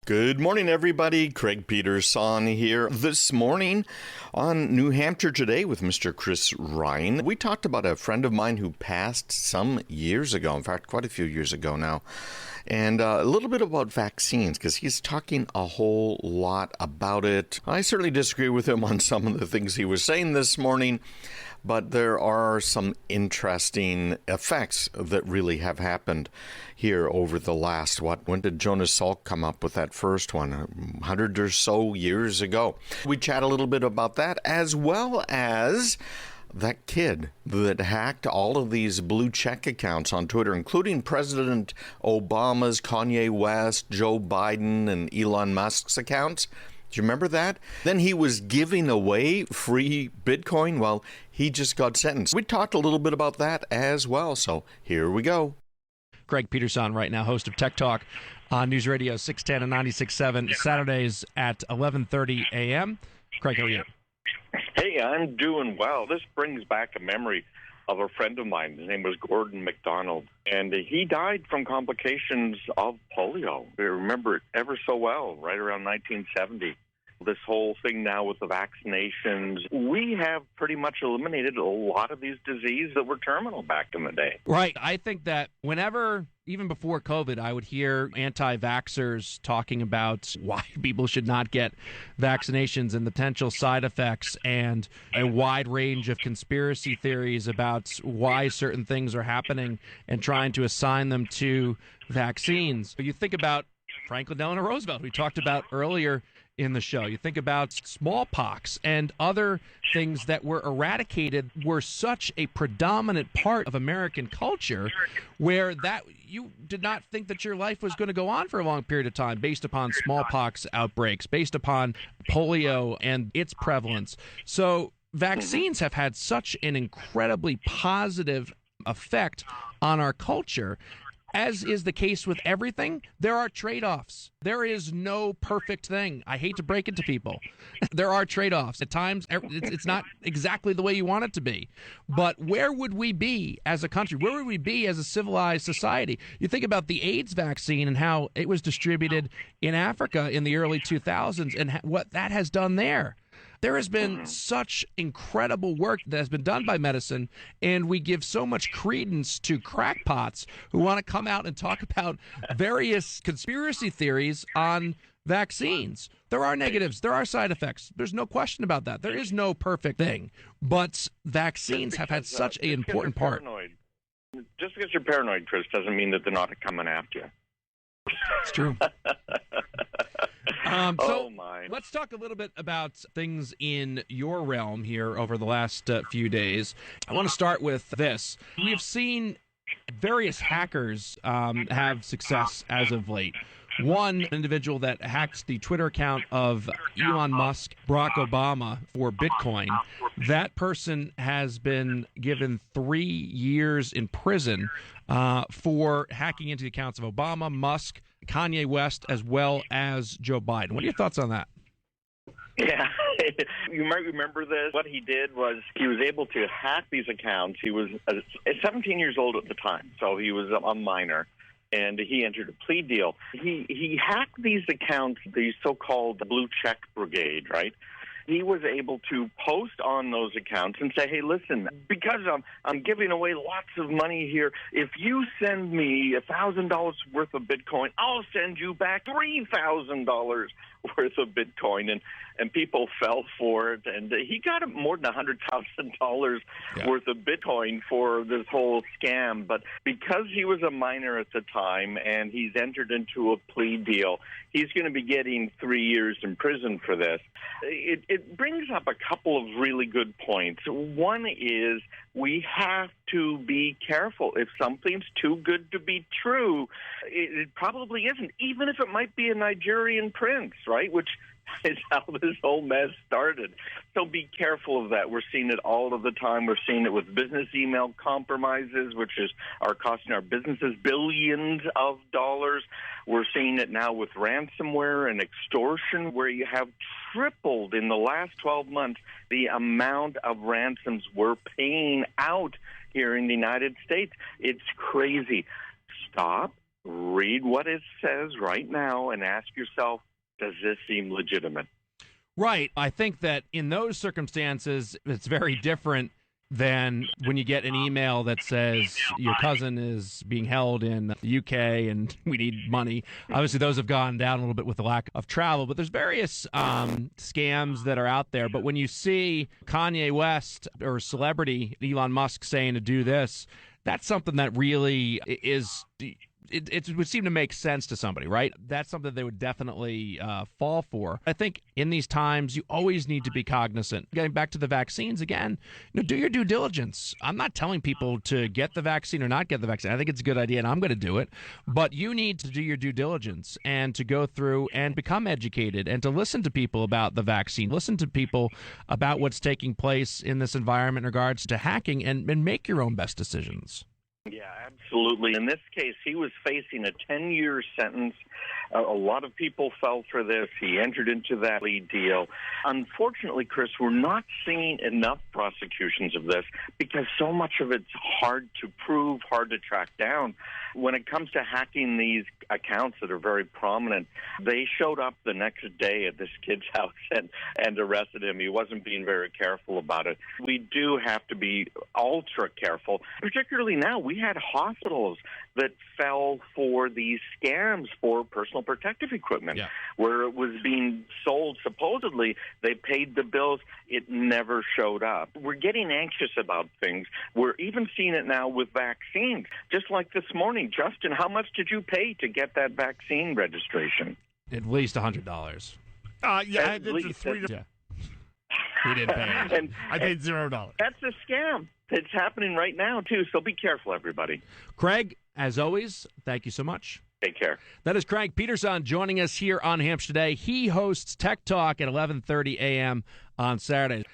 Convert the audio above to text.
Good morning, everybody. Craig Peterson here. This morning on New Hampshire Today with Mr. Chris Ryan, we talked about a friend of mine who passed some years ago, in fact, quite a few years ago now, and a little bit about vaccines, because he's talking a whole lot about it. I certainly disagree with him on some of the things he was saying this morning, but there are some interesting effects that really have happened here over the last, when did Jonas Salk come up with that first one? 100 or so years ago. We chat a little bit about that, as well as that kid that hacked all of these blue check accounts on Twitter, including President Obama's, Kanye West, Joe Biden, and Elon Musk's accounts. Do you remember that? Then he was giving away free Bitcoin. Well, he just got sentenced. We talked a little bit about that as well. So here we go. Craig Peterson right now, host of Tech Talk on News Radio 610 and 96.7, Saturdays at 11:30 a.m. Craig, how are you? Hey, I'm doing well. This brings back a memory of a friend of mine. His name was Gordon MacDonald, and he died from complications of polio. I remember it ever so well, right around 1970. This whole thing now with the vaccinations, we have pretty much eliminated a lot of these diseases that were terminal back in the day. Right. I think that whenever, even before COVID, I would hear anti-vaxxers talking about why people should not get vaccinations and the potential side effects, and a wide range of conspiracy theories about why certain things are happening and trying to assign them to vaccines. You think about Franklin Delano Roosevelt, we talked about earlier in the show. You think about smallpox and other things that were eradicated were such a predominant part of American culture, where that you did not think that your life was going to go on for a long period of time based upon smallpox outbreaks, based upon polio and its prevalence. So vaccines have had such an incredibly positive effect on our culture. As is the case with everything, there are trade-offs. There is no perfect thing. I hate to break it to people. There are trade-offs. At times, it's not exactly the way you want it to be. But where would we be as a country? Where would we be as a civilized society? You think about the AIDS vaccine and how it was distributed in Africa in the early 2000s and what that has done there. There has been such incredible work that has been done by medicine, and we give so much credence to crackpots who want to come out and talk about various conspiracy theories on vaccines. There are negatives. There are side effects. There's no question about that. There is no perfect thing. But vaccines have had such an important part. Just because you're paranoid, Chris, doesn't mean that they're not coming after you. It's true. Let's talk a little bit about things in your realm here over the last few days. I want to start with this. We've seen various hackers have success as of late. One individual that hacked the Twitter account of Elon Musk, Barack Obama for Bitcoin. That person has been given 3 years in prison for hacking into the accounts of Obama, Musk, Kanye West, as well as Joe Biden. What are your thoughts on that? Yeah, you might remember this. What he did was he was able to hack these accounts. He was 17 years old at the time, so he was a minor, and he entered a plea deal. He hacked these accounts, the so-called blue check brigade, right? He was able to post on those accounts and say, hey, listen, because I'm giving away lots of money here, if you send me $1,000 worth of Bitcoin, I'll send you back $3,000 worth of Bitcoin. And people fell for it. And he got more than $100,000 worth of Bitcoin for this whole scam. But because he was a minor at the time and he's entered into a plea deal, he's going to be getting 3 years in prison for this. It brings up a couple of really good points. One is we have to be careful. If something's too good to be true, it probably isn't, even if it might be a Nigerian prince, right, which is how this whole mess started. So be careful of that. We're seeing it all of the time. We're seeing it with business email compromises, which are costing our businesses billions of dollars. We're seeing it now with ransomware and extortion, where you have tripled in the last 12 months the amount of ransoms we're paying out here in the United States. It's crazy. Stop read what it says right now and ask yourself, does this seem legitimate? Right. I think that in those circumstances, it's very different than when you get an email that says your cousin is being held in the UK and we need money. Obviously, those have gone down a little bit with the lack of travel, but there's various scams that are out there. But when you see Kanye West or a celebrity, Elon Musk, saying to do this, that's something that really is... It would seem to make sense to somebody, right? That's something they would definitely fall for. I think in these times, you always need to be cognizant. Getting back to the vaccines again, do your due diligence. I'm not telling people to get the vaccine or not get the vaccine. I think it's a good idea, and I'm going to do it. But you need to do your due diligence and to go through and become educated and to listen to people about the vaccine. Listen to people about what's taking place in this environment in regards to hacking and make your own best decisions. Yeah, absolutely. In this case, he was facing a 10-year sentence. A lot of people fell for this. He entered into that plea deal. Unfortunately, Chris, we're not seeing enough prosecutions of this because so much of it's hard to prove, hard to track down. When it comes to hacking these accounts that are very prominent, they showed up the next day at this kid's house and arrested him. He wasn't being very careful about it. We do have to be ultra careful, particularly now. We had hospitals that fell for these scams for personal protective equipment, where it was being sold. Supposedly, they paid the bills. It never showed up. We're getting anxious about things. We're even seeing it now with vaccines. Just like this morning, Justin, how much did you pay to get that vaccine registration? At least $100. Yeah, I did three. Yeah. He didn't pay. And I paid $0. That's a scam. It's happening right now, too, so be careful, everybody. Craig, as always, thank you so much. Take care. That is Craig Peterson joining us here on Hampshire Today. He hosts Tech Talk at 11:30 a.m. on Saturdays.